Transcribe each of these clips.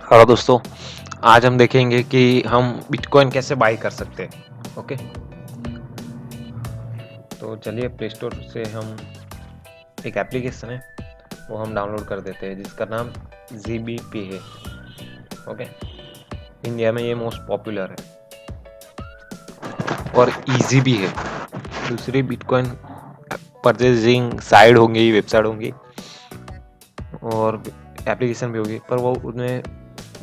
Hello दोस्तों, आज हम देखेंगे कि हम बिटकॉइन कैसे बाय कर सकते हैं। ओके, तो चलिए प्ले स्टोर से हम एक एप्लीकेशन है वो हम डाउनलोड कर देते हैं जिसका नाम ZBP है। ओके, इंडिया में ये मोस्ट पॉपुलर है और इजी भी है। दूसरी बिटकॉइन परचेजिंग साइट होंगी, वेबसाइट होंगी और एप्लीकेशन भी होगी, पर वो उनमें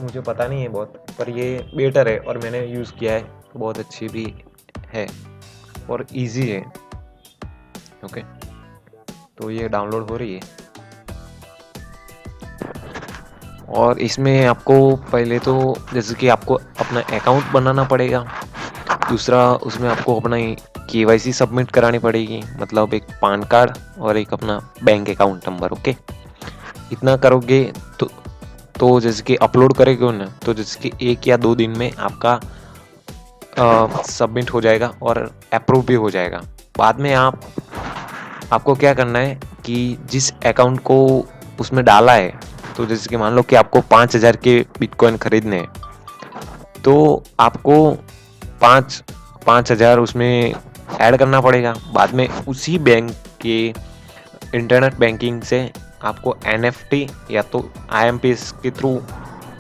मुझे पता नहीं है बहुत, पर ये बेटर है और मैंने यूज़ किया है, बहुत अच्छी भी है और इजी है। ओके, तो ये डाउनलोड हो रही है और इसमें आपको पहले तो जैसे कि आपको अपना अकाउंट बनाना पड़ेगा। दूसरा, उसमें आपको अपना KYC सबमिट करानी पड़ेगी, मतलब एक पान कार्ड और एक अपना बैंक अकाउंट नंबर। ओके, इतना करोगे तो जैसे कि अपलोड करेंगे ना, तो जैसे कि 1 या 2 दिन में आपका सबमिट हो जाएगा और अप्रूव भी हो जाएगा। बाद में आपको क्या करना है कि जिस अकाउंट को उसमें डाला है, तो जैसे कि मान लो कि आपको 5,000 के बिटकॉइन खरीदने हैं, तो आपको 5,000 उसमें ऐड करना पड़ेगा। बाद में उसी बैंक के इंटरनेट बैंकिंग से आपको NFT या तो IMPS के थ्रू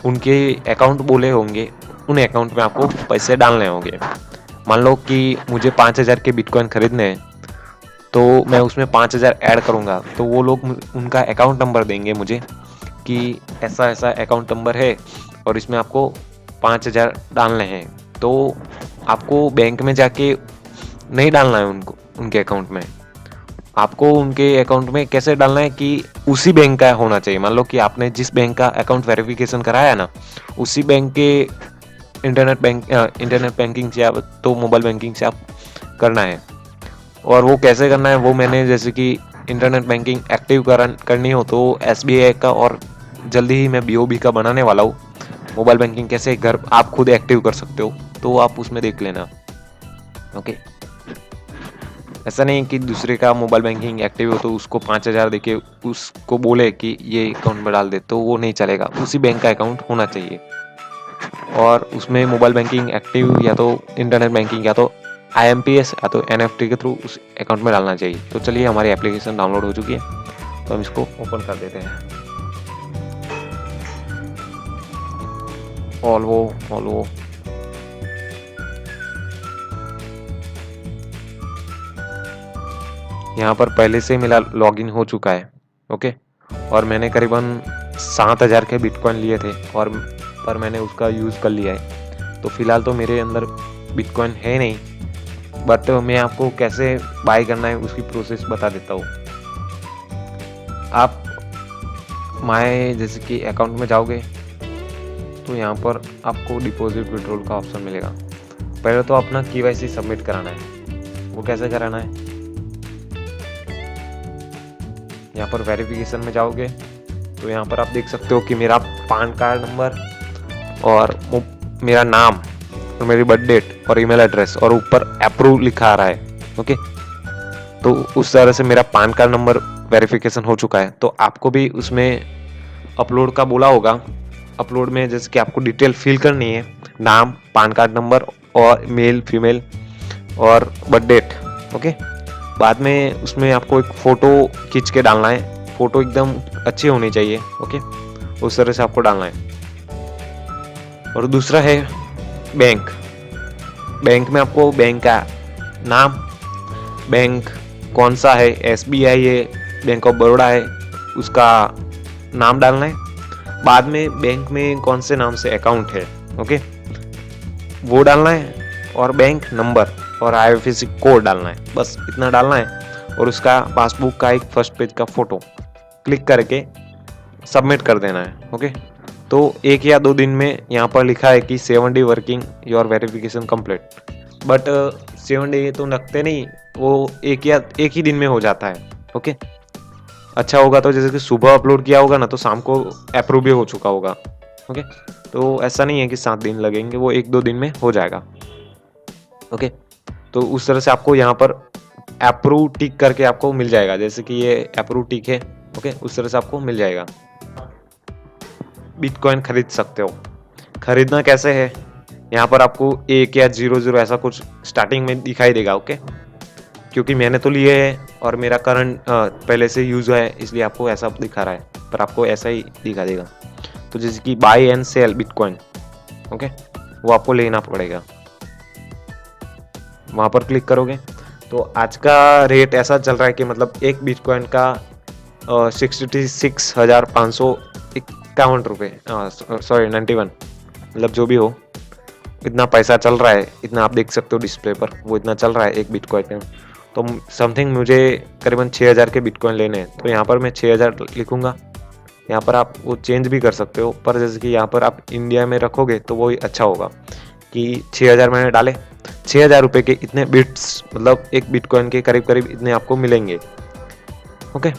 उनके अकाउंट बोले होंगे, उन अकाउंट में आपको पैसे डालने होंगे। मान लो कि मुझे 5,000 के बिटकॉइन खरीदने हैं, तो मैं उसमें 5,000 ऐड करूँगा, तो वो लोग उनका अकाउंट नंबर देंगे मुझे कि ऐसा ऐसा अकाउंट नंबर है और इसमें आपको 5,000 डालने हैं। तो आपको बैंक में जाके नहीं डालना है उनके अकाउंट में। आपको उनके अकाउंट में कैसे डालना है कि उसी बैंक का होना चाहिए। मान लो कि आपने जिस बैंक का अकाउंट वेरिफिकेशन कराया ना, उसी बैंक के इंटरनेट बैंकिंग से आप तो मोबाइल बैंकिंग से आप करना है। और वो कैसे करना है वो मैंने, जैसे कि इंटरनेट बैंकिंग एक्टिव करनी हो तो SBI का, और जल्दी ही मैं BOB का बनाने वाला हूँ। मोबाइल बैंकिंग कैसे घर आप खुद एक्टिव कर सकते हो, तो आप उसमें देख लेना। ओके, ऐसा नहीं कि दूसरे का मोबाइल बैंकिंग एक्टिव हो तो उसको 5,000 देके उसको बोले कि ये अकाउंट में डाल दे, तो वो नहीं चलेगा। उसी बैंक का अकाउंट होना चाहिए और उसमें मोबाइल बैंकिंग एक्टिव या तो इंटरनेट बैंकिंग या तो IMPS या तो NFT के थ्रू उस अकाउंट में डालना चाहिए। तो चलिए, हमारी एप्लीकेशन डाउनलोड हो चुकी है, तो हम इसको ओपन कर देते हैं। ऑल वो यहाँ पर पहले से मेरा लॉगिन हो चुका है। ओके, और मैंने करीबन 7,000 के बिटकॉइन लिए थे पर मैंने उसका यूज़ कर लिया है। तो फिलहाल तो मेरे अंदर बिटकॉइन है नहीं, बट मैं आपको कैसे बाय करना है उसकी प्रोसेस बता देता हूँ। आप माय जैसे कि अकाउंट में जाओगे तो यहाँ पर आपको डिपॉजिट विड्रॉल का ऑप्शन मिलेगा। पहले तो अपना KYC सबमिट कराना है। वो कैसे कराना है, यहाँ पर वेरिफिकेशन में जाओगे तो यहाँ पर आप देख सकते हो कि मेरा पान कार्ड नंबर और मेरा नाम और मेरी बर्थ डेट और ईमेल एड्रेस और ऊपर अप्रूव लिखा आ रहा है। ओके, तो उस तरह से मेरा पान कार्ड नंबर वेरिफिकेशन हो चुका है। तो आपको भी उसमें अपलोड का बोला होगा। अपलोड में जैसे कि आपको डिटेल फिल करनी है, नाम, पान कार्ड नंबर और मेल फीमेल और बर्थ डेट। ओके, बाद में उसमें आपको एक फ़ोटो खींच के डालना है। फ़ोटो एकदम अच्छी होनी चाहिए। ओके, उस तरह से आपको डालना है। और दूसरा है बैंक। बैंक में आपको बैंक का नाम, बैंक कौन सा है, SBI है, बैंक ऑफ बड़ौदा है, उसका नाम डालना है। बाद में बैंक में कौन से नाम से अकाउंट है, ओके, वो डालना है। और बैंक नंबर और IFSC कोड डालना है। बस इतना डालना है और उसका पासबुक का एक फर्स्ट पेज का फोटो क्लिक करके सबमिट कर देना है। ओके, तो 1 या 2 दिन में यहाँ पर लिखा है कि 7 day working your verification complete, but 7 day तो लगते नहीं, वो एक ही दिन में हो जाता है। ओके, अच्छा होगा तो जैसे कि सुबह अपलोड किया होगा ना, तो शाम को अप्रूव भी हो चुका होगा। ओके, तो ऐसा नहीं है कि 7 दिन लगेंगे, वो 1-2 दिन में हो जाएगा। ओके, तो उस तरह से आपको यहाँ पर अप्रूव टिक करके आपको मिल जाएगा, जैसे कि ये अप्रूव टिक है। ओके, उस तरह से आपको मिल जाएगा। बिटकॉइन खरीद सकते हो। खरीदना कैसे है, यहाँ पर आपको 1 या 00 ऐसा कुछ स्टार्टिंग में दिखाई देगा। ओके, क्योंकि मैंने तो लिए है और मेरा करंट पहले से यूज है, इसलिए आपको ऐसा दिखा रहा है, पर आपको ऐसा ही दिखा देगा। तो जैसे कि buy and sell bitcoin, okay, वो आपको लेना पड़ेगा। वहाँ पर क्लिक करोगे तो आज का रेट ऐसा चल रहा है कि मतलब एक बिटकॉइन का 66,551 रुपये, सॉरी 91, मतलब जो भी हो इतना पैसा चल रहा है। इतना आप देख सकते हो डिस्प्ले पर, वो इतना चल रहा है एक बिटकॉइन में। तो समथिंग मुझे करीबन 6,000 के बिटकॉइन लेने हैं, तो यहाँ पर मैं 6,000 लिखूंगा। यहाँ पर आप वो चेंज भी कर सकते हो, पर जैसे कि यहाँ पर आप इंडिया में रखोगे तो वो अच्छा होगा कि 6,000 मैंने डाले, 6,000 रुपये के इतने बिट्स, मतलब एक बिटकॉइन के करीब करीब इतने आपको मिलेंगे। ओके,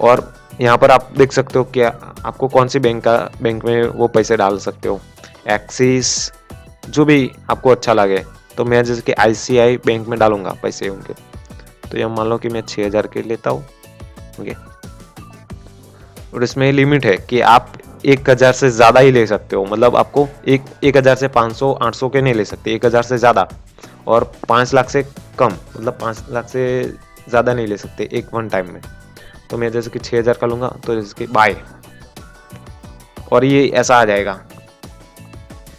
और यहाँ पर आप देख सकते हो कि आपको कौन सी बैंक में वो पैसे डाल सकते हो, एक्सिस, जो भी आपको अच्छा लगे। तो मैं जैसे कि ICICI बैंक में डालूंगा पैसे उनके। तो यह मान लो कि मैं 6,000 के लेता हूँ। ओके, और इसमें लिमिट है कि आप 1,000 से ज़्यादा ही ले सकते हो, मतलब आपको 1,000 से 500 800 के नहीं ले सकते, 1,000 से ज़्यादा, और 5 लाख से कम, मतलब 5 लाख से ज़्यादा नहीं ले सकते एक वन टाइम में। तो मैं जैसे कि 6,000 का लूँगा, तो जैसे कि बाय, और ये ऐसा आ जाएगा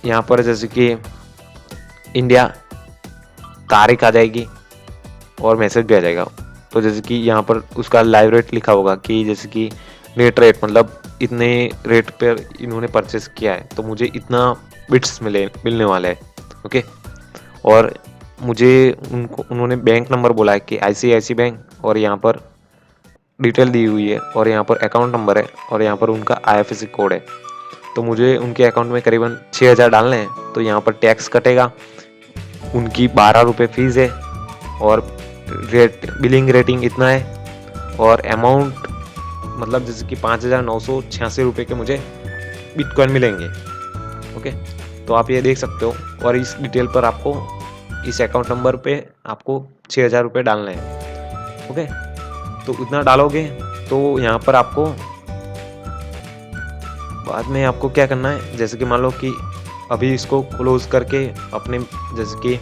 यहाँ पर, जैसे कि इंडिया तारीख आ जाएगी और मैसेज भी आ जाएगा। तो जैसे कि यहाँ पर उसका लाइव रेट लिखा होगा कि जैसे कि नेट रेट, मतलब इतने रेट पर इन्होंने परचेस किया है, तो मुझे इतना बिट्स मिलने वाला है। ओके, और मुझे उन्होंने बैंक नंबर बोला है कि ICICI बैंक, और यहाँ पर डिटेल दी हुई है, और यहाँ पर अकाउंट नंबर है, और यहाँ पर उनका IFSC कोड है। तो मुझे उनके अकाउंट में करीबन 6,000 डालने हैं। तो यहाँ पर टैक्स कटेगा, उनकी 12 रुपये फीस है, और बिलिंग रेटिंग इतना है, और अमाउंट मतलब जैसे कि 5,986 रुपये के मुझे बिटकॉइन मिलेंगे। ओके, तो आप ये देख सकते हो, और इस डिटेल पर आपको इस अकाउंट नंबर पे आपको 6,000 रुपये डालने हैं। ओके, तो इतना डालोगे तो यहाँ पर आपको बाद में आपको क्या करना है, जैसे कि मान लो कि अभी इसको क्लोज करके अपने, जैसे कि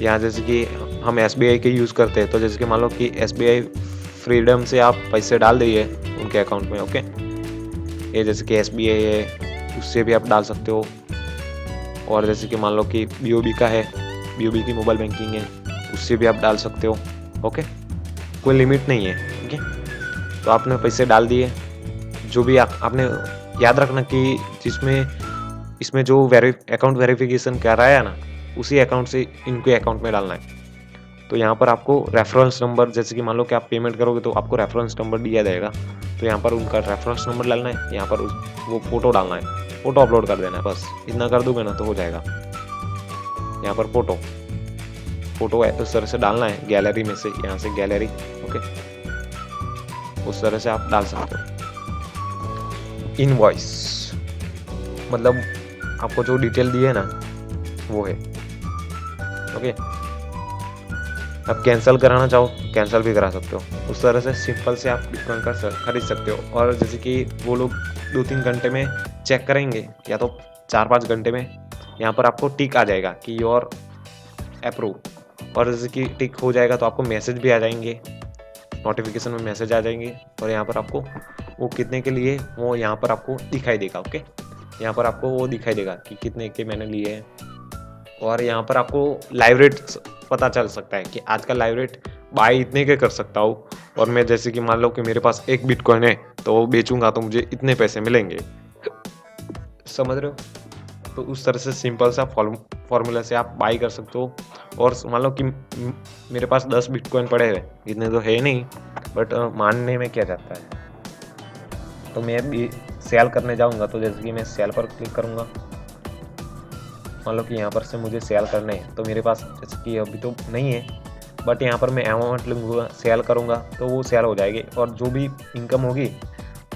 यहाँ जैसे कि हम SBI के यूज़ करते हैं, तो जैसे कि मान लो कि SBI फ्रीडम से आप पैसे डाल दिए उनके अकाउंट में। ओके, ये जैसे कि SBI है, उससे भी आप डाल सकते हो, और जैसे कि मान लो कि BOB का है, BOB की मोबाइल बैंकिंग है, उससे भी आप डाल सकते हो। ओके, कोई लिमिट नहीं है। ओके, तो आपने पैसे डाल दिए, जो भी आपने याद रखना कि इसमें जो अकाउंट वेरिफिकेशन कर रहा है ना, उसी अकाउंट से इनके अकाउंट में डालना है। तो यहाँ पर आपको रेफरेंस नंबर, जैसे कि मान लो कि आप पेमेंट करोगे तो आपको रेफरेंस नंबर दिया जाएगा, तो यहाँ पर उनका रेफरेंस नंबर डालना है, यहाँ पर वो फोटो डालना है, फोटो अपलोड कर देना है, बस इतना कर दोगे ना तो हो जाएगा। यहाँ पर फोटो उस तरह से डालना है, गैलरी में से, यहाँ से गैलरी। ओके, उस तरह से आप डाल सकते हो। इनवॉइस मतलब आपको जो डिटेल दी है ना वो है। ओके, आप कैंसिल कराना चाहो कैंसिल भी करा सकते हो। उस तरह से सिंपल से आप बिटकॉइन का खरीद सकते हो। और जैसे कि वो लोग 2-3 घंटे में चेक करेंगे, या तो 4-5 घंटे में यहाँ पर आपको टिक आ जाएगा कि योर अप्रूव, और जैसे कि टिक हो जाएगा तो आपको मैसेज भी आ जाएंगे, नोटिफिकेशन में मैसेज आ जाएंगे, और यहाँ पर आपको वो कितने के लिए वो यहाँ पर आपको दिखाई देगा। ओके, यहाँ पर आपको वो दिखाई देगा कि कितने के मैंने लिए हैं, और यहाँ पर आपको लाइव रेट पता चल सकता है कि आज का लाइव रेट बाय इतने के कर सकता हूँ, और मैं जैसे कि मान लो कि मेरे पास एक बिटकॉइन है तो वो बेचूंगा तो मुझे इतने पैसे मिलेंगे। समझ रहे हो? तो उस तरह से सिंपल सा फॉर्मूला से आप बाई कर सकते हो। और मान लो कि मेरे पास 10 बिटकॉइन पड़े हुए, इतने तो है नहीं, बट मानने में क्या जाता है, तो मैं भी सेल करने जाऊंगा। तो जैसे कि मैं सेल पर क्लिक करूंगा, मान लो कि यहाँ पर से मुझे सेल करने हैं, तो मेरे पास जैसे कि अभी तो नहीं है, बट यहाँ पर मैं अमाउंट लूँगा, सेल करूँगा तो वो सेल हो जाएगी, और जो भी इनकम होगी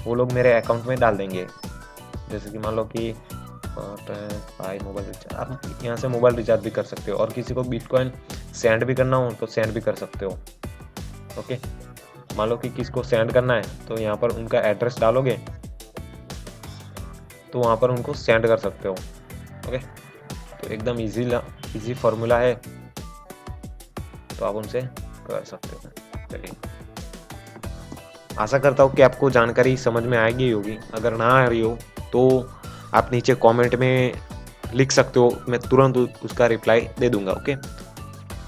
वो लोग मेरे अकाउंट में डाल देंगे। जैसे कि मान लो कि मोबाइल रिचार्ज, आप यहाँ से मोबाइल रिचार्ज भी कर सकते हो, और किसी को बिटकॉइन सेंड भी करना हो तो सेंड भी कर सकते हो। ओके, मान लो कि किसको सेंड करना है तो यहाँ पर उनका एड्रेस डालोगे, तो वहाँ पर उनको सेंड कर सकते हो। ओके, तो एकदम इजी फॉर्मूला है, तो आप उनसे कर सकते हो। चलिए, आशा करता हूँ कि आपको जानकारी समझ में आएगी होगी। अगर ना आ रही हो तो आप नीचे कमेंट में लिख सकते हो, मैं तुरंत उसका रिप्लाई दे दूंगा। ओके,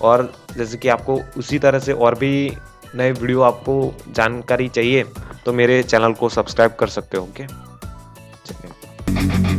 और जैसे कि आपको उसी तरह से और भी नए वीडियो आपको जानकारी चाहिए तो मेरे चैनल को सब्सक्राइब कर सकते हो। ओके, चलिए।